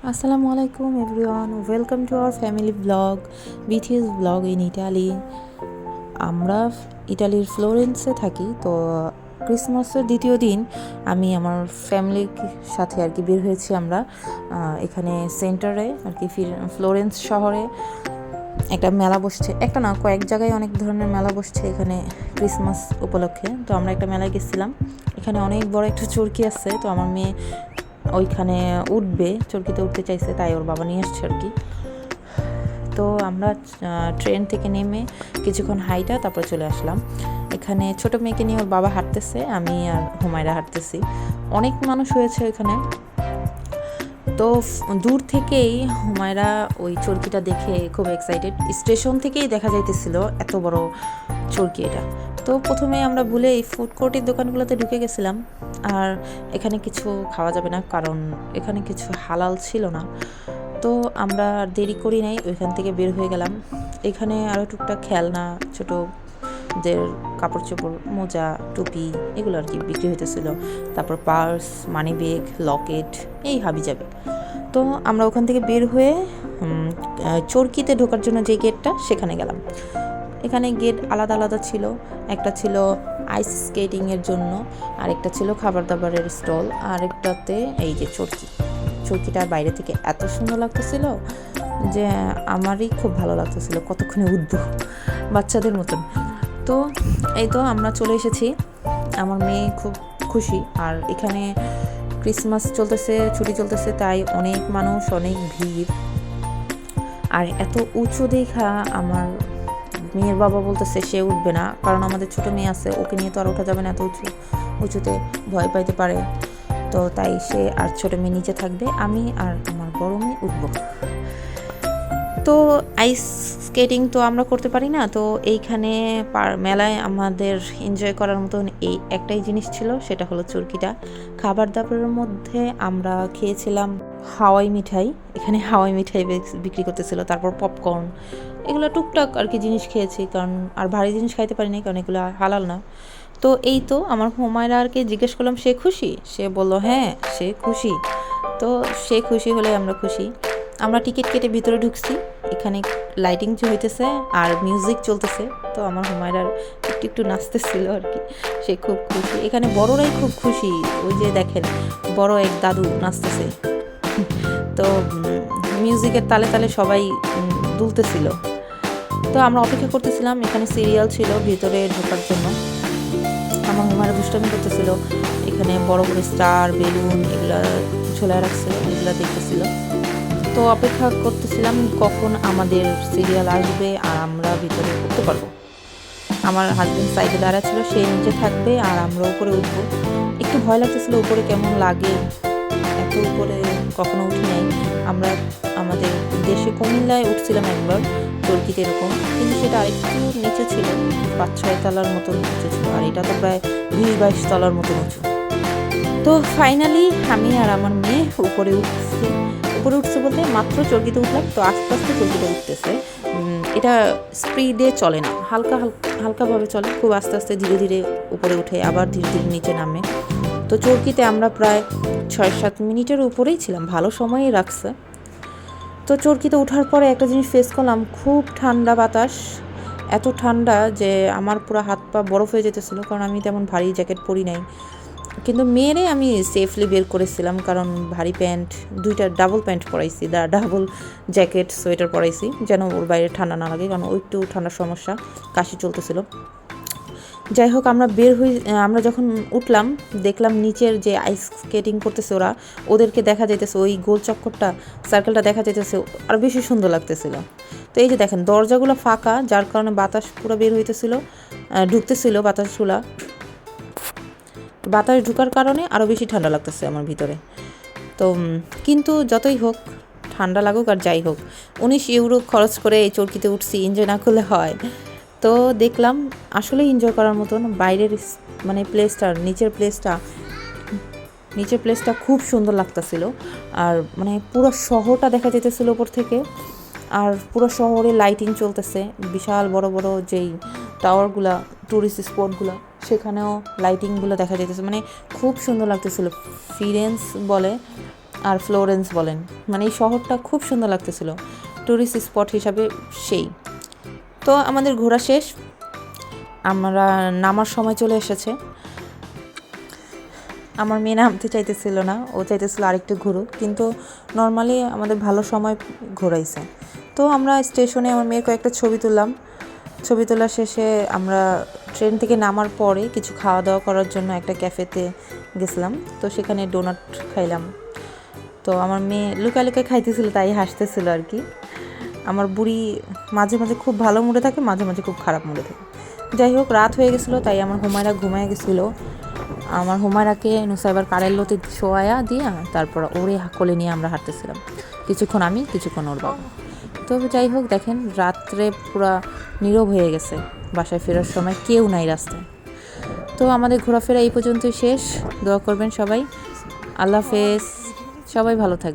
Assalamu alaikum everyone. Welcome to our family vlog, BTS vlog in Italy. আমরা ইটালির ফ্লোরেন্সে থাকি। তো ক্রিসমাসের দ্বিতীয় দিন আমি আমার ফ্যামিলির সাথে আর কি বের হয়েছি আমরা এখানে সেন্টারে আর কি ফ্লোরেন্স শহরে একটা মেলা বসছে, একটা না কয়েক জায়গায় অনেক ধরনের মেলা বসছে এখানে ক্রিসমাস উপলক্ষে। তো আমরা একটা মেলায় গেছিলাম, এখানে অনেক বড় একটা চরকি আছে। তো আমার মেয়ে ওইখানে উঠবে, চরকিতে উঠতে চাইছে, তাই ওর বাবা নিয়ে আসছে আর কি। তো আমরা ট্রেন থেকে নেমে কিছুক্ষণ হাইটা তারপরে চলে আসলাম এখানে। ছোট মেয়েকে নিয়ে ওর বাবা হাঁটতেছে, আমি আর হুমায়রা হাঁটতেছি। অনেক মানুষ হয়েছে এখানে। তো দূর থেকেই হুমায়রা ওই চরকিটা দেখে খুব এক্সাইটেড। স্টেশন থেকেই দেখা যাইতেছিল এত বড় চরকি এটা। তো প্রথমে আমরা ভুলে এই ফুড কোর্টের দোকানগুলোতে ঢুকে গেছিলাম, আর এখানে কিছু খাওয়া যাবে না কারণ এখানে কিছু হালাল ছিল না। তো আমরা দেরি করি নাই, ওইখান থেকে বের হয়ে গেলাম। এখানে আরও টুকটাক খেলনা, ছোটোদের কাপড় চোপড়, মোজা, টুপি এগুলো আর কি বিক্রি হইতেছিল। তারপর পার্স, মানি ব্যাগ, লকেট, এই হাবি যাবে। তো আমরা ওখান থেকে বের হয়ে চরকিতে ঢোকার জন্য যে গেটটা সেখানে গেলাম। এখানে গেট আলাদা আলাদা ছিল, একটা ছিল আইস স্কেটিংয়ের জন্য, আরেকটা ছিল খাবার দাবারের স্টল, আরেকটাতে এই যে চরকিটার বাইরে থেকে এত সুন্দর লাগতেছিল যে আমারই খুব ভালো লাগতেছিল, কতক্ষণে উঠবো বাচ্চাদের মতন। তো এই তো আমরা চলে এসেছি, আমার মেয়ে খুব খুশি। আর এখানে ক্রিসমাস চলতেছে, ছুটি চলতেছে, তাই অনেক মানুষ, অনেক ভিড়। আর এত উঁচু দেখা আমার মেয়ের বাবা বলতেছে সে উঠবে না, কারণ আমাদের ছোটো মেয়ে আছে, ওকে নিয়ে তো আর ওঠা যাবে না, এত উঁচুতে ভয় পাইতে পারে। তো তাই সে আর ছোটো মেয়ে নিচে থাকবে, আমি আর আমার বড় মেয়ে উঠবো। তো আইস স্কেটিং তো আমরা করতে পারি না, তো এইখানে মেলায় আমাদের এনজয় করার মতন এই একটাই জিনিস ছিল, সেটা হলো চরকিটা। খাবার দাবারের মধ্যে আমরা খেয়েছিলাম হাওয়াই মিঠাই, এখানে হাওয়াই মিঠাই বিক্রি করতেছিল, তারপর পপকর্ন, এগুলো টুকটাক আর কি জিনিস খেয়েছি, কারণ আর ভারী জিনিস খাইতে পারি না, কারণ এগুলো হালাল না। তো এই তো আমার হুমায়রা আরকে জিজ্ঞেস করলাম সে খুশি, সে বলল হ্যাঁ সে খুশি। তো সে খুশি হলে আমরা খুশি। আমরা টিকিট কেটে ভিতরে ঢুকছি, এখানে লাইটিং হইতেছে আর মিউজিক চলতেছে। তো আমার হুমায়রার একটু একটু নাচতেছিল আর কি, সে খুব খুশি। এখানে বড়রাই খুব খুশি, ওই যে দেখেন বড় এক দাদু নাচতেছে। তো মিউজিকের তালে তালে সবাই দুলতেছিল। তো আমরা অপেক্ষা করতেছিলাম, এখানে সিরিয়াল ছিল ভিতরে ঢোকার জন্য। আমার হুমায়রা দুষ্টামি করতেছিল, এখানে বড় বড় স্টার, বেলুন এগুলা ঝোলায় রাখছিল, এগুলা দেখতেছিল। তো অপেক্ষা করতেছিলাম কখন আমাদের সিরিয়াল আসবে আর আমরা ভিতরে উঠতে পারবো। আমার হাজব্যান্ড সাইডে দাঁড়া ছিল, সে নিচে থাকবে আর আমরা উপরে উঠবো। একটু ভয় লাগতেছিল উপরে কেমন লাগে, এত উপরে কখনো উঠি নাই। আমরা আমাদের দেশে কুমিল্লায় উঠছিলাম একবার চরকিতে এরকম, কিন্তু সেটা আরেকটু নিচে ছিল, 5-6 তলার মতন উঁচু ছিল, আর এটা তো প্রায় 20-22 তলার মতন উঁচু। তো ফাইনালি আমি আর আমার মেয়ে উপরে উঠছে বলতে মাত্র চরকিতে উঠলাম। তো আস্তে আস্তে চরকিতে উঠতেছে, এটা স্পিডে চলে না, হালকাভাবে চলে, খুব আস্তে আস্তে ধীরে ধীরে উপরে উঠে আবার ধীরে ধীরে নিচে নামে। তো চরকিতে আমরা প্রায় 6-7 মিনিটের উপরেই ছিলাম, ভালো সময়ই রাখছে। তো চরকিতে ওঠার পরে একটা জিনিস ফেস করলাম, খুব ঠান্ডা বাতাস, এত ঠান্ডা যে আমার পুরো হাত পা বরফ হয়ে যেতেছিলো, কারণ আমি তেমন ভারী জ্যাকেট পরি নাই। কিন্তু মেয়েরে আমি সেফলি বের করেছিলাম, কারণ ভারী প্যান্ট, 2টা ডাবল প্যান্ট পরাইছি, ডাবল জ্যাকেট সোয়েটার পরাইছি, যেন ওর বাইরে ঠান্ডা না লাগে, কারণ ওই একটু ঠান্ডার সমস্যা, কাশি চলতেছিল। যাই হোক আমরা যখন উঠলাম দেখলাম নিচের যে আইস স্কেটিং করতেছে ওদেরকে দেখা যাইতেছে, ওই গোল চক্করটা, সার্কেলটা দেখা যাইতেছে, আর বেশি সুন্দর লাগতেছিল। তো এই যে দেখেন দরজাগুলো ফাঁকা, যার কারণে বাতাস পুরো বের হইতেছিল, ঢুকতেছিল বাতাস ঢুকার কারণে আরও বেশি ঠান্ডা লাগতেছে আমার ভিতরে। তো কিন্তু যতই হোক, ঠান্ডা লাগুক আর যাই হোক, 19 ইউরো খরচ করে এই চরকিতে উঠছি, এনজয় না করলে হয়। তো দেখলাম আসলে এনজয় করার মতন, বাইরের মানে নিচের প্লেসটা খুব সুন্দর লাগতেছিল, আর মানে পুরো শহরটা দেখা যেতেছিল উপর থেকে, আর পুরো শহরে লাইটিং চলতেছে, বিশাল বড় বড় যেই টাওয়ারগুলা, টুরিস্ট স্পটগুলো, সেখানেও লাইটিংগুলো দেখা যেতেছে, মানে খুব সুন্দর লাগতেছিল। ফিরেন্স বলে আর ফ্লোরেন্স বলেন, মানে এই শহরটা খুব সুন্দর লাগতেছিল, ট্যুরিস্ট স্পট হিসাবে সেই। তো আমাদের ঘোরা শেষ, আমরা নামার সময় চলে এসেছে। আমার মেয়ে নামতে চাইতেছিল না, ও চাইতেছিল আরেকটু ঘুরুক, কিন্তু নর্মালি আমাদের ভালো সময় ঘোরাইছে। তো আমরা স্টেশনে আমার মেয়ের কয়েকটা ছবি তুললাম। ছবি তোলা শেষে আমরা ট্রেন থেকে নামার পরে কিছু খাওয়া দাওয়া করার জন্য একটা ক্যাফেতে গেছিলাম। তো সেখানে ডোনাট খাইলাম। তো আমার মেয়ে লুকায় লুকায় খাইতেছিল, তাই হাসতেছিল আর কি। আমার বুড়ি মাঝে মাঝে খুব ভালো মুডে থাকে, মাঝে মাঝে খুব খারাপ মুডে থাকে। যাই হোক, রাত হয়ে গেছিলো, তাই আমার হুমায়রা ঘুমায় গেছিলো। আমার হুমায়রাকে নুসাইবার কারের লতি শোয়া দিয়ে তারপর ওরে কোলে নিয়ে আমরা হাঁটতেছিলাম, কিছুক্ষণ আমি, কিছুক্ষণ ওর বাবা। তো যাই হোক, দেখেন রাত্রে পুরা নীরব হয়ে গেছে, বাসায় ফেরার সময় কেউ নাই রাস্তায়। তো আমাদের ঘোরাফেরা এই পর্যন্তই শেষ। দোয়া করবেন সবাই। আল্লাহ হাফেজ, সবাই ভালো থাকবে।